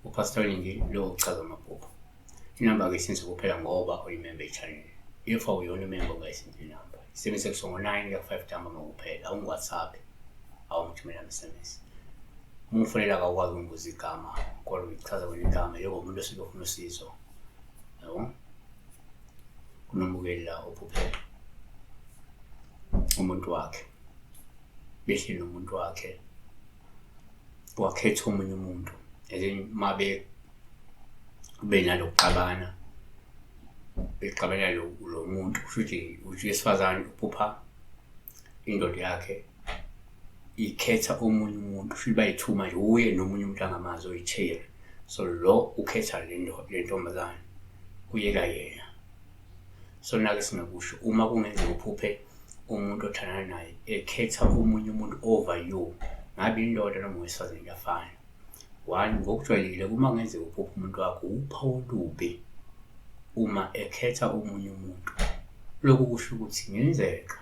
Upastor Lingi lo uchaza amaphupho. Inamba-ke isenze kuphela ngoba uyimember ye-channel. If awuyona imember ungayisenzi inamba. Isebenzise kusongo 9 kuya 5 ntambama kuphela. Awungu-WhatsApp, awungithumela ama-SMS. Uma ufonela akakwazi ungibuza igama, kodwa uyichaza wena igama njengomuntu osuke ufuna usizo. Yabo? Kunomukeli la ophuphela. Umuntu wakhe. Behleli nomuntu wakhe. Wakhetha omunye umuntu. Mabe nalokuxabana bexabana lo muntu kusho ukuthi wesifazane uphupha indoda yakhe ikhetha omunye umuntu futhi bayithuma nje uye nomunye umuntu angamazi oyithele. So lo ukhetha le ntombazane uyeka yena. So nake singakusho uma kungenzeka uphuphe umuntu othandana naye ekhetha omunye umuntu over you, ngabe indoda noma owesifazane kuyafana. One, ngokujwayelekile uma kungenzeka uphupha umuntu wakho uphawu olubi uma ekhetha omunye umuntu. Lokhu kusho ukuthi ngenzeka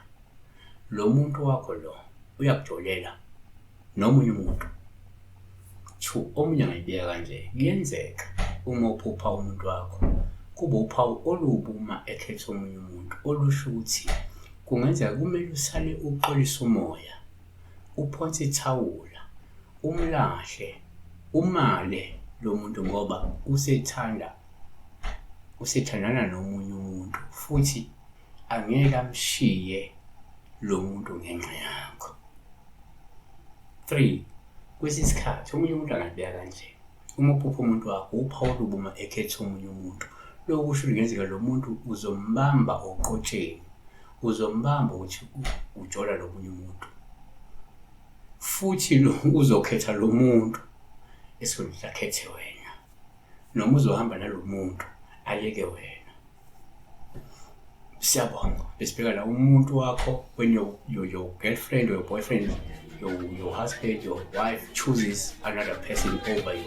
lo muntu wakho lo uyakujolela nomunye umuntu. Two, omunye angayibeka kanje, kuyenzeka uma uphupha umuntu wakho kuba uphawu olubi uma ekhetha omunye umuntu, olusho ukuthi kungenzeka kumele usale uxolisa umoya, uphonse ithawula, umlahle, umale lo muntu ngoba usethandana nomunye umuntu futhi angeke amshiye lo muntu ngenxa yakho. 3, kwesinye isikhathi omunye umuntu angabeka kanje, uma uphupha umuntu wakho uphawu olubi uma ekhetha omunye umuntu. Lokhu kusho kungenzeka lo muntu uzombamba oqotsheni, uzombamba ukuthi ujola lo munye umuntu, futhi lo uzokhetha lo muntu esikhundleni akhethe wena, noma uzohamba nalo muntu ayeke wena. Siyabonga besibheka la umuntu wakho when your girlfriend or your boyfriend, your husband, your wife chooses another person over you.